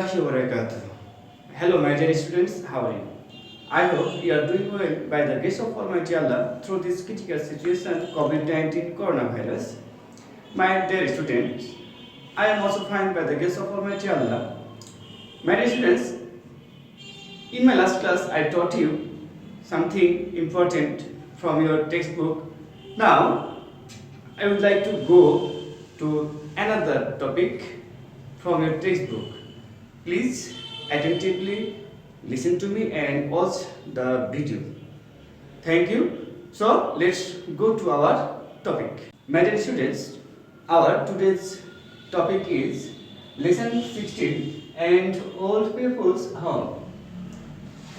warahmatullahi wabarakatuh. Hello, my dear students, how are you? I hope you are doing well by the grace of Almighty Allah through this critical situation, COVID-19 coronavirus. My dear students, I am also fine by the grace of Almighty Allah. My dear students, in my last class, I taught you something important from your textbook. Now, I would like to go to another topic from your textbook. Please attentively listen to me and watch the video. Thank you. So let's go to our topic. My dear students, our today's topic is lesson 16 and old people's home.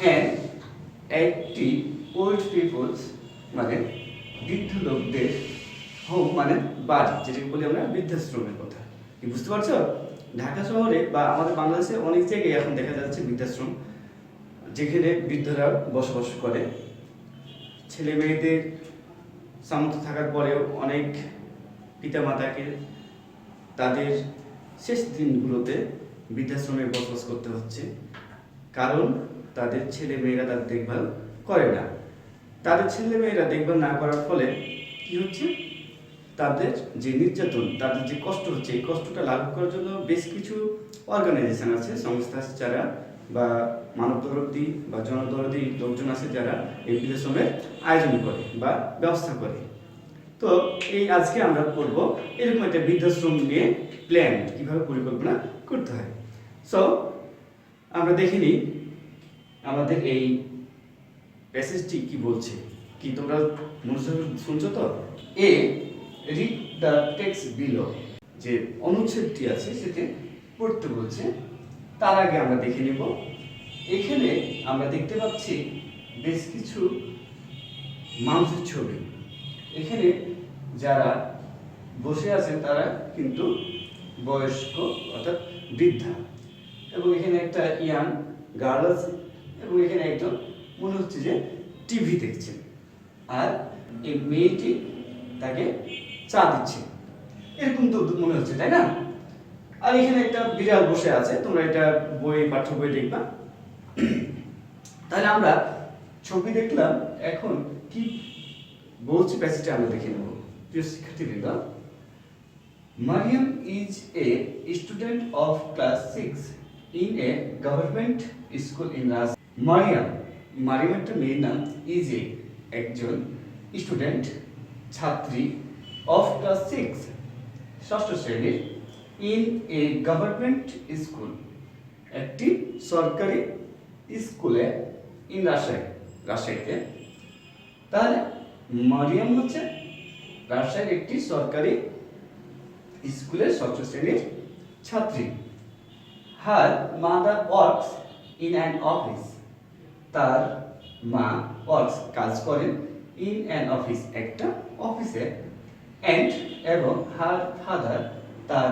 And একটি old people's মানে বৃদ্ধ লোকদের home মানে বাড়ি, যেটাকে বলি আমরা বৃদ্ধাশ্রমের কথা। কি বুঝতে পারছো? ঢাকা শহরে বা আমাদের বাংলাদেশে অনেক জায়গায় এখন দেখা যাচ্ছে বৃদ্ধাশ্রম, যেখানে বৃদ্ধরা বসবাস করে। ছেলে মেয়েদের সামর্থ্য থাকার পরেও অনেক পিতামাতাকে তাদের শেষ দিনগুলোতে বৃদ্ধাশ্রমে বসবাস করতে হচ্ছে, কারণ তাদের ছেলে মেয়েরা তার দেখভাল করে না। তাদের ছেলে মেয়েরা দেখভাল না করার ফলে কি হচ্ছে, তাদের যে নির্যাতন, তাদের যে কষ্ট হচ্ছে, এই কষ্টটা লাঘব করার জন্য বেশ কিছু অর্গানাইজেশন আছে, সংস্থা আছে যারা, বা মানবদরদী বা জনদরদী লোকজন আছে যারা এই বৃদ্ধাশ্রমের আয়োজন করে বা ব্যবস্থা করে। তো এই আজকে আমরা পড়ব এরকম একটা বৃদ্ধাশ্রম নিয়ে প্ল্যান, কিভাবে পরিকল্পনা করতে হয়। সো আমরা দেখে নিই আমাদের এই প্যাসেজটি কি বলছে। কি তোমরা মনোযোগ শুনছো তো? রিড দ্য টেক্সট বিলো, যে অনুচ্ছেদটি আছে সেটি পড়তে বলছে। তার আগে আমরা দেখে নেব, এখানে আমরা দেখতে পাচ্ছি বেশ কিছু মানুষের ছবি। এখানে যারা বসে আছেন তারা কিন্তু বয়স্ক অর্থাৎ বৃদ্ধা, এবং এখানে একটা ইয়াং গার্ল আছে, এবং এখানে একজন মনে হচ্ছে যে টিভি দেখছেন, আর এই মেয়েটি তাকে চা দিচ্ছে, এরকম তো মনে হচ্ছে, তাই না? আর এখানে একটা বিড়াল বসে আছে, তোমরা এটা পাঠ্য বই দেখবা। তাহলে আমরা ছবি দেখলাম, এখন কি বলছে প্যাসেজটা আমরা দেখে নেব। প্রিয় শিক্ষার্থীবৃন্দ, Mariam is a student of class 6 in a government school in Rajshahi. Mariam একটা মেয়ের নাম, ইজ এ একজন স্টুডেন্ট ছাত্রী, অফ ক্লাস 6 ষষ্ঠ শ্রেণীর, ইন এ গভর্নমেন্ট স্কুল একটি সরকারি স্কুলে, ইন রাজশাহীতে। তাহলে মারিয়াম হচ্ছে রাজশাহীর একটি সরকারি স্কুলের ষষ্ঠ শ্রেণীর ছাত্রী। Her mother works in an office, তার মা ওয়ার্কস কাজ করেন, ইন অ্যান অফিস একটা অফিসে, অ্যান্ড এবং হার ফাদার তার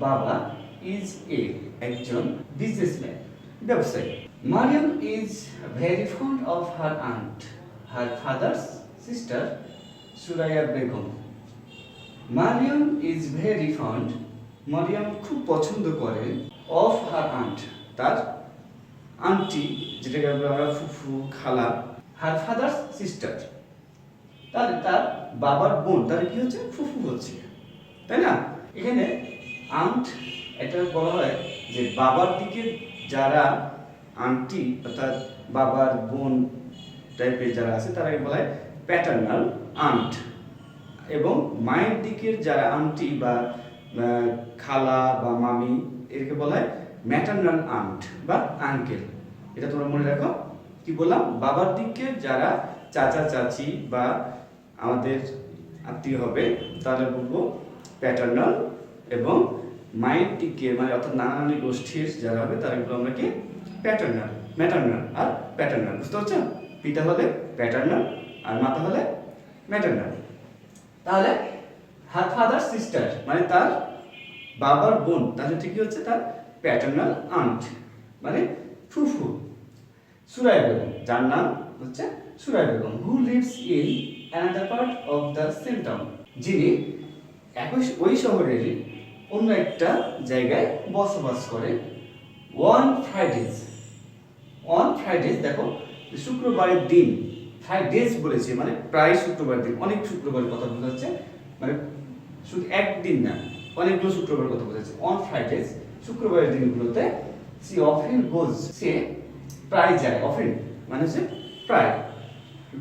বাবা, ইজ এ একজন বিজনেসম্যান ব্যবসায়ী। Mariam is very fond of her aunt, her father's sister Suraiya Begum. Mariam is very fond, Mariam খুব পছন্দ করেন, অফ হার আন্ট তার আন্টি, যেটাকে আমরা ফুফু খালা, হার ফাদার্স সিস্টার তার বাবার বোন, তার কি হচ্ছে, ফুফু হচ্ছে, তাই না? এখানে আন্ট এটা বলা হয় যে বাবার দিকে যারা আন্টি অর্থাৎ বাবার বোন টাইপের যারা আছে তারাকে বলা হয় প্যাটার্নাল আন্ট, এবং মায়ের দিকের যারা আন্টি বা খালা বা মামি এটাকে বলা হয় ম্যাটার্নাল আন্ট বা আঙ্কেল। এটা তোমরা মনে রাখো। কি বললাম? বাবার দিকে যারা চাচা চাচি বা আমাদের আত্মীয় হবে তাহলে বলবো প্যাটার্নাল, এবং মায়ের দিকে মানে অর্থাৎ নানা নানি গোষ্ঠীর যারা হবে তারা বলবো আমরা কি প্যাটার্নাল, ম্যাটার্নাল আর প্যাটার্নাল। বুঝতে পারছো? পিতা হলে প্যাটার্নাল আর মাতা হলে ম্যাটার্নাল। তাহলে হার ফাদার সিস্টার মানে তার বাবার বোন, তাহলে ঠিকই হচ্ছে তার প্যাটার্নাল আন্ট মানে ফুফু। সুরাইয়া বেগম, যার নাম হচ্ছে Suraiya Begum, who lives in another part of the same town, যিনি ওই শহরেরই অন্য একটা জায়গায় বসবাস করে। অন ফ্রাইডেজ, অন ফ্রাইডেজ দেখো শুক্রবারের দিন, ফ্রাইডেজ বলেছে মানে প্রায় শুক্রবার দিন, অনেক শুক্রবারের কথা বোঝাচ্ছে, মানে শুধু একদিন না, অনেকগুলো শুক্রবারের কথা বোঝাচ্ছে। অন ফ্রাইডেজ শুক্রবারের দিনগুলোতে সি অফেন গোজ, সে প্রায় যায়, অফেন মানে হচ্ছে প্রায়,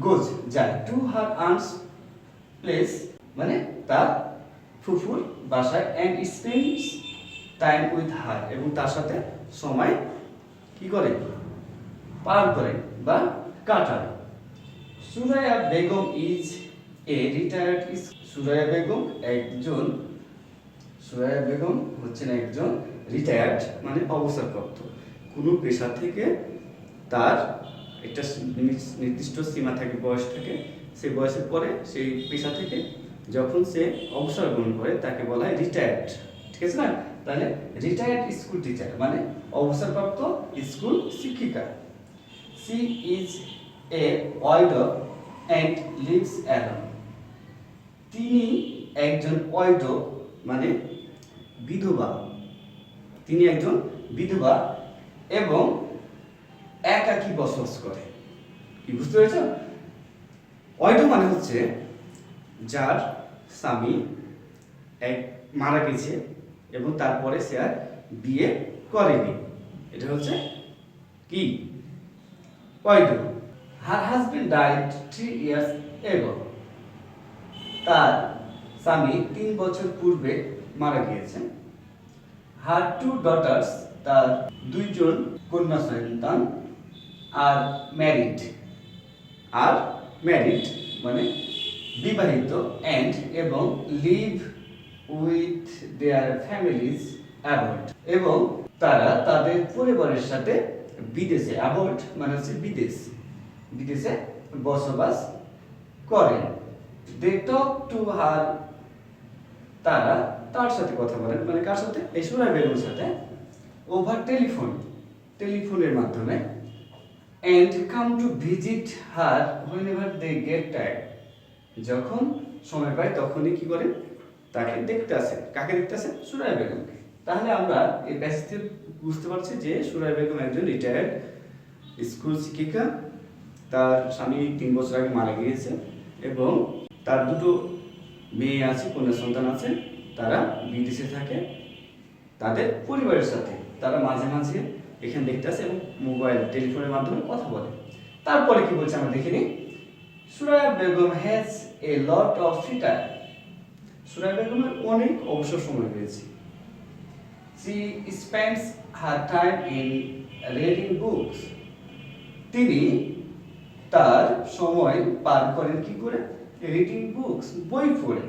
গোজ যায়, টু হার আন্টস প্লেস মানে তার ফুফুর বাসায়, and spends time with her এবং তার সাথে সময় কি করে পার করে বা কাটায়। Suraiya Begum is a retired, Suraiya Begum একজন, সুরাইয়া বেগম হচ্ছেন একজন রিটায়ার্ড মানে অবসরপ্রাপ্ত, কোনো পেশা থেকে তার একটা নির্দিষ্ট সীমা থাকে, বয়স থাকে, সেই বয়সের পরে সেই পেশা থেকে যখন সে অবসর গ্রহণ করে তাকে বলা হয় রিটায়ার্ড, ঠিক আছে না? তাহলে রিটায়ার্ড স্কুল টিচার মানে অবসরপ্রাপ্ত স্কুল শিক্ষিকা। She is a widow and lives alone, তিনি একজন ওয়াইডো মানে বিধবা, তিনি একজন বিধবা এবং একাকী বসবাস করে। কি বুঝতে পেরেছ? ওয়াইডো মানে হচ্ছে যার স্বামী এক মারা গেছে এবং তারপরে সে আর বিয়ে করেনি, এটা হচ্ছে কি widow. Her husband died 3 years ago, তার স্বামী 3 বছর পূর্বে মারা গিয়েছেন। হার 2 daughters, তার 2জন কন্যা সন্তান, আর ম্যারিড, আর ম্যারিড মানে বিবাহিত, অ্যান্ড এবং live with their families abode, এবং তারা তাদের পরিবারের সাথে বিদেশে, অ্যাবর্ড মানে হচ্ছে বিদেশ, বিদেশে বসবাস করেন। দে টক টু হার, তারা তার সাথে কথা বলেন, মানে কার সাথে? এই সুরাইয়া বেগমের সাথে, ওভার টেলিফোন, টেলিফোনের মাধ্যমে, and come to visit her whenever they get tired, যখন সময় পায় তখনই কি করেন? তাকে দেখতে আসেন। কাকে দেখতে আসেন? সুরাইয়া বেগমকে। তাহলে আমরা এই প্যাসেজ থেকে বুঝতে পারছি যে সুরাইয়া বেগম একজন রিটায়ার্ড স্কুল শিক্ষিকা, তার স্বামী 3 বছর আগে মারা গিয়েছে এবং তার 2টো মেয়ে আছে, কন্যা সন্তান আছে, তারা বিদেশে থাকে তাদের পরিবারের সাথে, তারা মাঝে মাঝে এখানে দেখতে আসে এবং মোবাইল টেলিফোনের মাধ্যমে কথা বলে। তারপরে কি বলছে আমরা দেখে নিই। Suraiya Begum has a lot of free time, Suraiya বেগমের অনেক অবসর সময় রয়েছে। She spends her time in reading books, তিনি তার সময় পার করেন কি করে? রিডিং বুকস, বই পড়ে।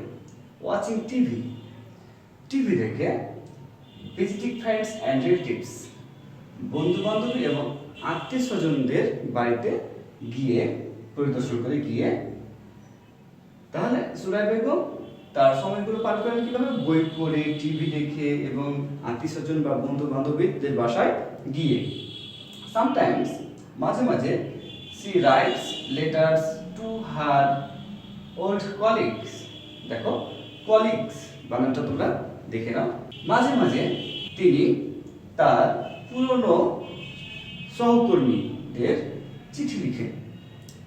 ওয়াচিং টিভি, টিভি দেখে। ভিজিটিং ফ্রেন্ডস অ্যান্ড রিলেটিভস, বন্ধু বান্ধবী এবং আত্মীয় স্বজনদের বাড়িতে গিয়ে পরিদর্শন করে গিয়ে। তাহলে সুরাইয়া বেগম তার সময়গুলো পার করেন কিভাবে? বই পড়ে, টিভি দেখে এবং আত্মীয় স্বজন বা বন্ধু বান্ধবীদের বাসায় গিয়ে। সামটাইমস, মাঝে মাঝে, C rights letters to her old colleagues, দেখো কলিগস বানানটা তোমরা দেখে নাও। মাঝে মাঝে তিনি তার পুরনো সহকর্মীদের চিঠি লিখেন।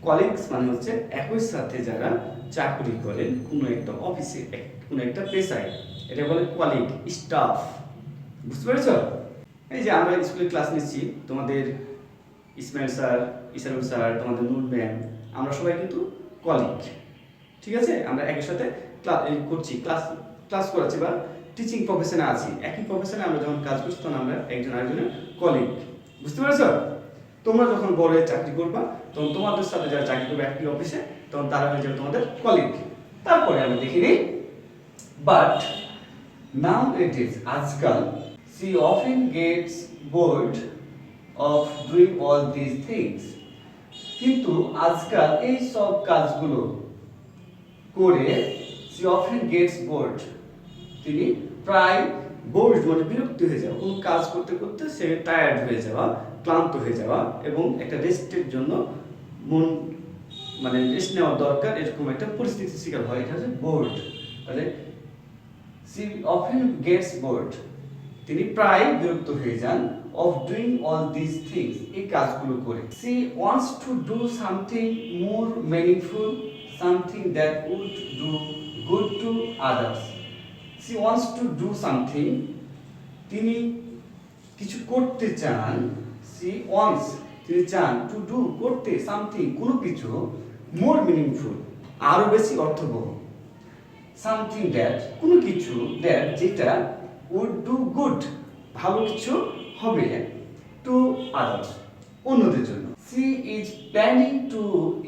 কলিগস মানে হচ্ছে একই সাথে যারা চাকরি করেন কোনো একটা অফিসে, কোনো একটা পেশায়, এটা বলে কলিগ, স্টাফ। বুঝতে পেরেছ? এই যে আমরা স্কুলে ক্লাস নিচ্ছি, তোমাদের ইসমাইল স্যার, ইসারুল স্যার, তোমাদের নূর ম্যাম, আমরা সবাই কিন্তু কলিগ, ঠিক আছে? আমরা একই সাথে ক্লাস করছি, ক্লাস করাচ্ছি বা টিচিং প্রফেশনে আছি, একই প্রফেশনে আমরা যখন কাজ করছি তখন আমরা একজন আরেকজনের কলিগ। বুঝতে পেরেছ? তোমরা যখন বড় হয়ে চাকরি করবা তখন তোমাদের সাথে যারা চাকরি করবে একই অফিসে, তখন তারা হয়ে যাবে তোমাদের কলিগ। তারপরে আমরা দেখি নিই, বাট নাও ইট ইজ, আজকাল, she often gets bored of doing all this things, কিন্তু আজকাল এই সব কাজগুলো করে সি অফেন গেটস বোর্ড, তিনি প্রায় বোর্ড মানে বিরক্ত হয়ে যাওয়া, কোনো কাজ করতে করতে সে টায়ার্ড হয়ে যাওয়া, ক্লান্ত হয়ে যাওয়া এবং একটা রেস্টের জন্য মন মানে রেস্ট নেওয়া দরকার, এরকম একটা পরিস্থিতির শিকার হয়। এটা হচ্ছে বোর্ড। তাহলে সি অফেন গেটস বোর্ড, তিনি প্রায় বিরক্ত হয়ে যান of doing all these things, এই কাজগুলো করে। She wants to do something more meaningful, something that would do good to others. She wants to do something, তিনি কিছু করতে চান। She wants, তিনি চান, to do, করতে, something, কোনো কিছু, more meaningful, আরো বেশি অর্থবহ, something that, কোনো কিছু, that, যেটা, would do good, ভালো কিছু হবে, to others, অন্যদের জন্য। She is planning to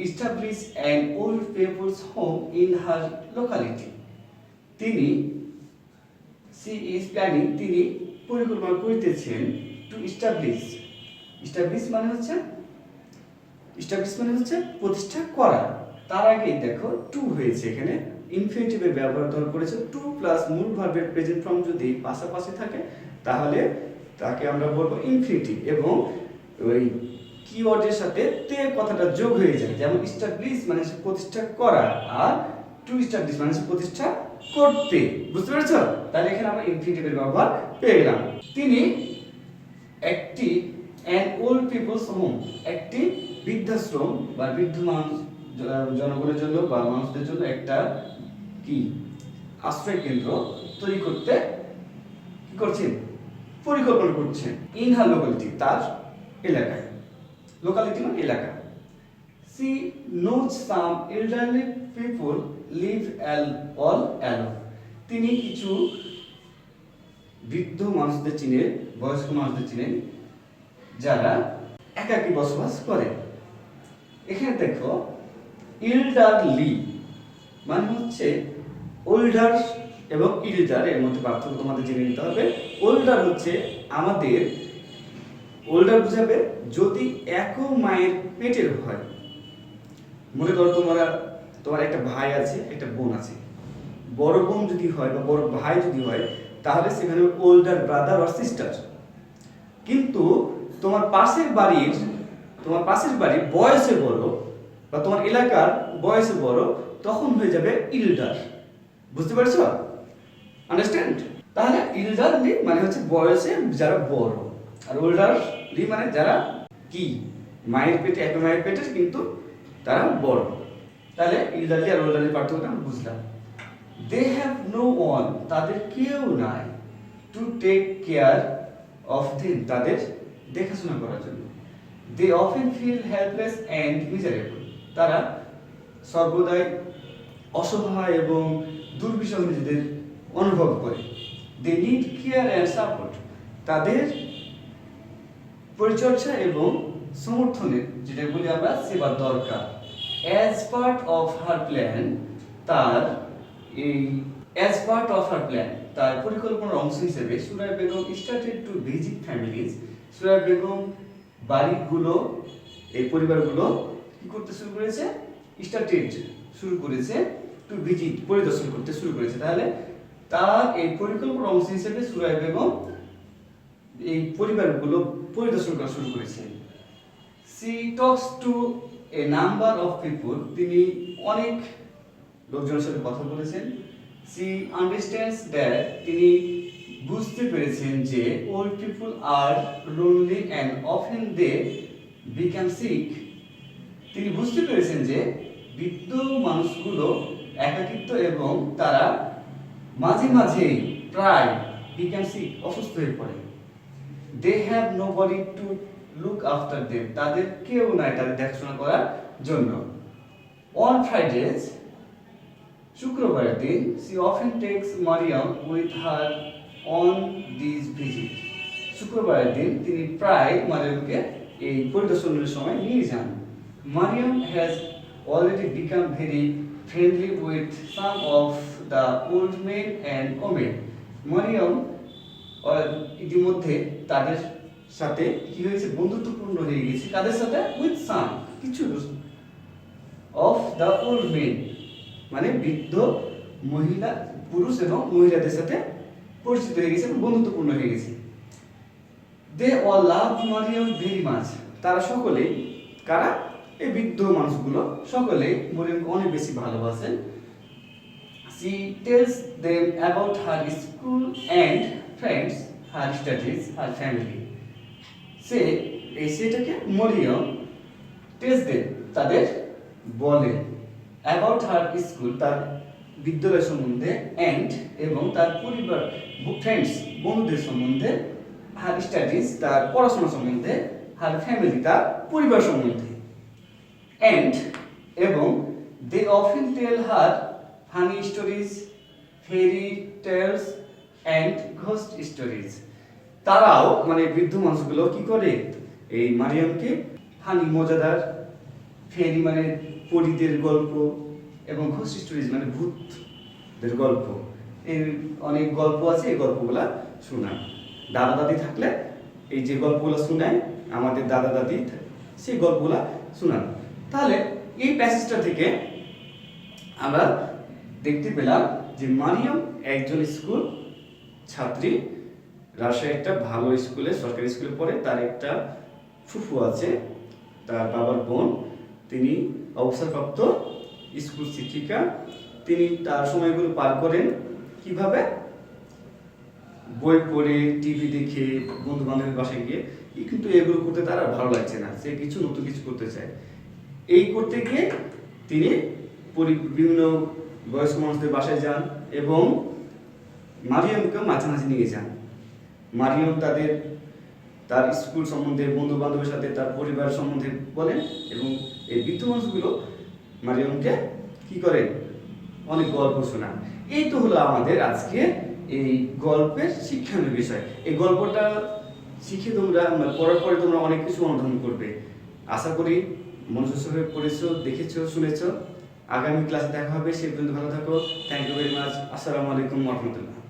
establish an old people's home in her locality. She is planning, তিনি পরিকল্পনা করিতেছেন, to establish মানে হচ্ছে প্রতিষ্ঠা করা। তার আগে দেখো টু হয়েছে, এখানে ইনফিনিটিভের ব্যবহার করেছে। টু প্লাস মূল ভার্বের প্রেজেন্ট ফর্ম যদি পাশাপাশি থাকে তাহলে তাকে আমরা বলবো ইনফিনিটিভ, এবং ওই কিওয়ার্ডের সাথে তে কথাটা যোগ হয়ে যায়। যেমন ইস্টাবলিশ মানে প্রতিষ্ঠা করা, আর টু ইস্টাবলিশ মানে প্রতিষ্ঠা করতে। বুঝতে পেরেছো? তাহলে এখানে আমরা ইনফিনিটিভের ব্যবহার পেয়ে গেলাম। তিনি একটি an old people's home, একটি বৃদ্ধাশ্রম বা বৃদ্ধ জনগণের জন্য বা মানুষদের জন্য একটা কি আশ্রয় কেন্দ্র তৈরি করতে কি করছেন, পরিকল্পনা করছেন। ইন হার লোকালিটি, তার এলাকায়। লোকালিটি মানে এলাকা। She knows some elderly people live all alone. তিনি কিছু বৃদ্ধ মানুষদের চিনেন, বয়স্ক মানুষদের চিনেন যারা একাকী বসবাস করে। এখানে দেখো ইলডারলি মানে হচ্ছে ওল্ডার এবং ইলডার, এর মধ্যে পার্থক্য তোমাদের জেনে নিতে হবে। ওল্ডার হচ্ছে আমাদের, ওল্ডার বোঝাবে যদি একও মায়ের পেটের হয়। মনে করো তোমার একটা ভাই আছে, একটা বোন আছে। বড় বোন যদি হয় বা বড় ভাই যদি হয় তাহলে সেখানে ওল্ডার ব্রাদার অর সিস্টার। কিন্তু তোমার পাশের বাড়ির বয়সে বড় বা তোমার এলাকার বয়সে বড়, তখন হয়ে যাবে ইলডার। বুঝতে পারছো? আন্ডারস্ট্যান্ড? তাহলে ইলডারলি মানে হচ্ছে বয়সে যারা বড়, আর ওল্ডারলি মানে যারা কি মায়ের পেটের কিন্তু তারা বড়। তাহলে ইলডারলি আর ওল্ডারলি পার্থক্যটা আমরা বুঝলাম। দে হ্যাভ নো ওয়ান, তাদের কেউ নাই, to take care of them, তাদের দেখাশোনা করার জন্য। They often feel helpless and miserable, তারা সর্বদাই অসহায় এবং দুর্বিষহ নিজেদের অনুভব করে। They need care and support, তাদের পরিচর্যা এবং সমর্থনের, যেটা বলি আমরা সেবার দরকার। As part of her plan, তার পরিকল্পনার অংশ হিসেবে Suraiya Begum started to visit families. Suraiya Begum বাড়িগুলো, এই পরিবারগুলো কি করতে শুরু করেছে, শুরু করেছে টু ভিজিট, পরিদর্শন করতে শুরু করেছে। তাহলে তার এই পরিকল্পনার অংশ হিসেবে সুরাইয়া বেগম এই পরিবারগুলো পরিদর্শন করা শুরু করেছে। She talks to a number of people, তিনি অনেক লোকজনের সাথে কথা বলেছেন। সি আন্ডারস্ট্যান্ডস দ্যাট, তিনি বুঝতে পেরেছেন যে old people are lonely and often they become sick, তিনি বুঝতে পেরেছেন যে বৃদ্ধ মানুষগুলো একাকিত্ব এবং তারা মাঝে মাঝেই প্রায় বিকাম সিক, অসুস্থ হয়ে পড়ে। They have nobody to look after them, তাদের কেউ নাই তাদের দেখাশোনা করার জন্য। অন ফ্রাইডেজ, শুক্রবারের দিন, she often takes Mariam with her on this visit, শুক্রবারের দিন তিনি প্রায় মারিয়ামকে এই পরিদর্শনের সময় নিয়ে যান। Mariam has already become very friendly with some of the old men and women, Mariam ইতিমধ্যে তাদের সাথে কি হয়েছে, বন্ধুত্বপূর্ণ হয়ে গেছে। কাদের সাথে? উইথ সাম, কিছু অফ দ্য ওল্ড মেন মানে বৃদ্ধ মহিলা, পুরুষ এবং মহিলাদের সাথে পরিচিত হয়ে গেছে এবং বন্ধুত্বপূর্ণ হয়ে গেছে। They all love Mariam very much, তারা সকলে, কারা? এই বৃদ্ধ মানুষগুলো সকলে মরিয়মকে অনেক বেশি ভালোবাসেন। She tells them about her school and friends, her studies, her family. সে এই সেটাকে মরিয়ম টেলস দেম তাদের বলে অ্যাবাউট হার স্কুল তার বিদ্যালয় সম্বন্ধে অ্যান্ড এবং তার পরিবার ফ্রেন্ডস বন্ধুদের সম্বন্ধে হার স্টাডিজ তার পড়াশোনা সম্বন্ধে হার ফ্যামিলি তার পরিবার সম্বন্ধে অ্যান্ড এবং they often tell her funny stories fairy tales and ghost stories তারাও মানে বৃদ্ধ মানুষগুলো কি করে এই মারিয়ামকে ফানি মজাদার ফেরি মানে পরীদের গল্প এবং ঘোস্ট স্টোরিজ মানে ভূতদের গল্প এই অনেক গল্প আছে এই গল্পগুলা শোনায় দাদা দাদি থাকলে এই যে গল্পগুলো শোনায় আমাদের দাদা দাদি সেই গল্পগুলা শোনান তাহলে এই প্যাসেজটা থেকে আমরা দেখতে পেলাম যে মারিয়াম একজন স্কুল ছাত্রী রাজশাহী একটা ভালো স্কুলে সরকারি স্কুলে পড়ে তার একটা ফুফু আছে তার বাবার বোন তিনি অবসরপ্রাপ্ত স্কুল শিক্ষিকা তিনি তার সময়গুলো পার করেন কিভাবে বই পড়ে টিভি দেখে বন্ধু বান্ধবের বাসায় গিয়ে কিন্তু এগুলো করতে তার আর ভালো লাগছে না সে কিছু নতুন কিছু করতে চায় এই করতে গিয়ে তিনি বিভিন্ন বয়স্ক মানুষদের বাসায় যান এবং মারিয়ামকে মাঝামাঝি নিয়ে যান মারিয়াম তার স্কুল সম্বন্ধে বন্ধু বান্ধবের সাথে তার পরিবার সম্বন্ধে বলেন এবং এই বৃদ্ধ মানুষগুলো মারিয়ামকে কি করে অনেক গল্প শোনান এই তো হলো আমাদের আজকে এই গল্পের শিক্ষণীয় বিষয় এই গল্পটা শিখে তোমরা পড়ার পরে তোমরা অনেক কিছু অনুধাবন করবে আশা করি মনোযোগ সহকারে পড়েছো দেখেছো শুনেছো আগামী ক্লাসে দেখা হবে সে পর্যন্ত ভালো থাকো থ্যাংক ইউ ভেরি মাচ আসসালামু আলাইকুম ওয়া রাহমাতুল্লাহ